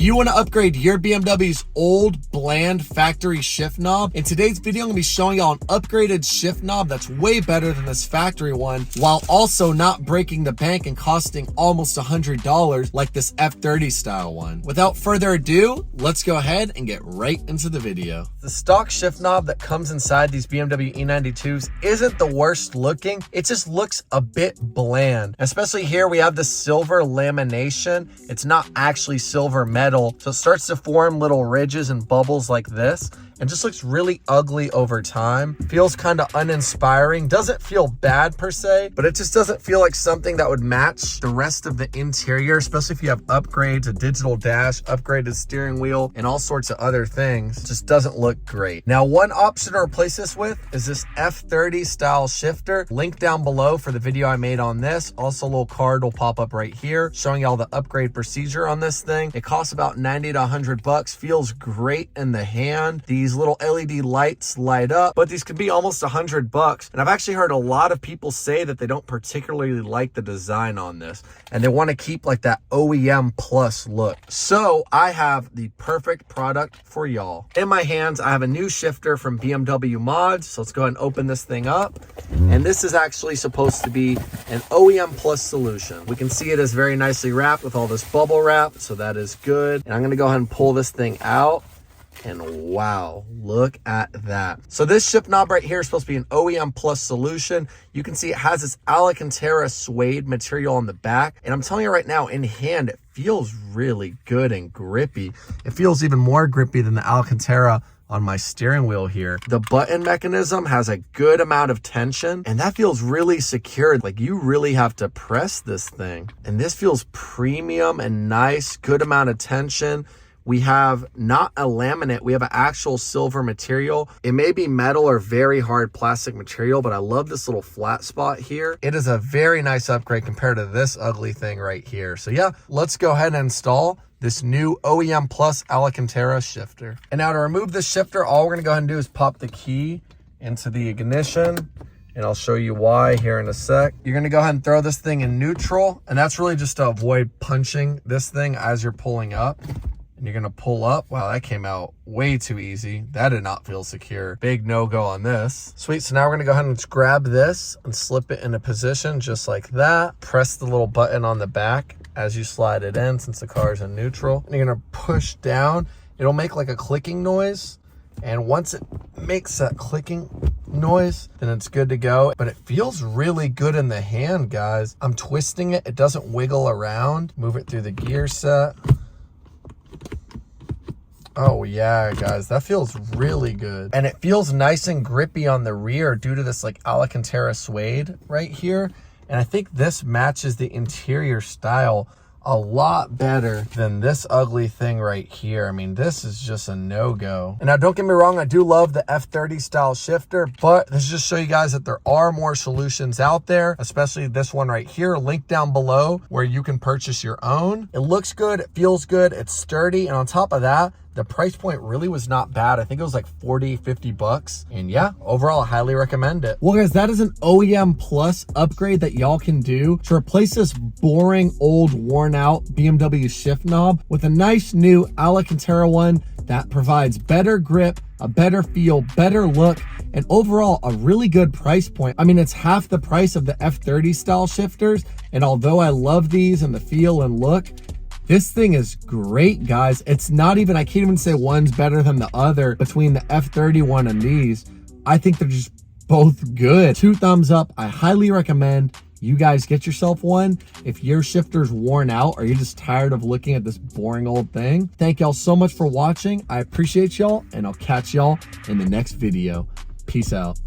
you want to upgrade your BMW's old bland factory shift knob? In today's video, I'm going to be showing y'all an upgraded shift knob that's way better than this factory one, while also not breaking the bank and costing almost $100 like this F30 style one. Without further ado, let's go ahead and get right into the video. The stock shift knob that comes inside these BMW E92s isn't the worst looking. It just looks a bit bland. Especially here, we have the silver lamination. It's not actually silver metal, so it starts to form little ridges and bubbles like this, and just looks really ugly over time. Feels kind of uninspiring. Doesn't feel bad per se, but it just doesn't feel like something that would match the rest of the interior, especially if you have upgrades, a digital dash, upgraded steering wheel, and all sorts of other things. It just doesn't look great. Now, one option to replace this with is this F30 style shifter. Link down below for the video I made on this. Also, a little card will pop up right here showing y'all the upgrade procedure on this thing. It costs about 90 to 100 bucks. Feels great in the hand. These little LED lights light up, but these could be almost 100 bucks. And I've actually heard a lot of people say that they don't particularly like the design on this, and they want to keep like that OEM plus look. So I have the perfect product for y'all. In my hands, I have a new shifter from BMW Mods. So let's go ahead and open this thing up. And this is actually supposed to be an OEM plus solution. We can see it is very nicely wrapped with all this bubble wrap, so that is good. And I'm going to go ahead and pull this thing out. And wow, look at that. So this shift knob right here is supposed to be an OEM plus solution. You can see it has this Alcantara suede material on the back. And I'm telling you right now, in hand, it feels really good and grippy. It feels even more grippy than the Alcantara on my steering wheel here. The button mechanism has a good amount of tension, and that feels really secure. Like, you really have to press this thing. And this feels premium and nice, good amount of tension. We have not a laminate, we have an actual silver material. It may be metal or very hard plastic material, but I love this little flat spot here. It is a very nice upgrade compared to this ugly thing right here. So yeah, let's go ahead and install this new OEM Plus Alcantara shifter. And now to remove the shifter, all we're gonna go ahead and do is pop the key into the ignition, and I'll show you why here in a sec. You're gonna go ahead and throw this thing in neutral, and that's really just to avoid punching this thing as you're pulling up. And you're gonna pull up. Wow, that came out way too easy. That did not feel secure. Big no-go on this. Sweet, so now we're gonna go ahead and just grab this and slip it into position just like that. Press the little button on the back as you slide it in, since the car is in neutral. And you're gonna push down. It'll make like a clicking noise. And once it makes that clicking noise, then it's good to go. But it feels really good in the hand, guys. I'm twisting it. It doesn't wiggle around. Move it through the gear set. Oh yeah, guys, that feels really good. And it feels nice and grippy on the rear due to this like Alcantara suede right here. And I think this matches the interior style a lot better than this ugly thing right here. I mean, this is just a no-go. And now don't get me wrong, I do love the F30 style shifter, but this is just show you guys that there are more solutions out there, especially this one right here. Link down below where you can purchase your own. It looks good, it feels good, it's sturdy, and on top of that, the price point really was not bad. I think it was like 40, 50 bucks. And yeah, overall, I highly recommend it. Well, guys, that is an OEM Plus upgrade that y'all can do to replace this boring, old, worn out BMW shift knob with a nice new Alcantara one that provides better grip, a better feel, better look, and overall a really good price point. I mean, it's half the price of the F30 style shifters. And although I love these and the feel and look, this thing is great, guys. It's not even, I can't even say one's better than the other between the F31 and these. I think they're just both good. 2 thumbs up. I highly recommend you guys get yourself one if your shifter's worn out or you're just tired of looking at this boring old thing. Thank y'all so much for watching. I appreciate y'all, and I'll catch y'all in the next video. Peace out.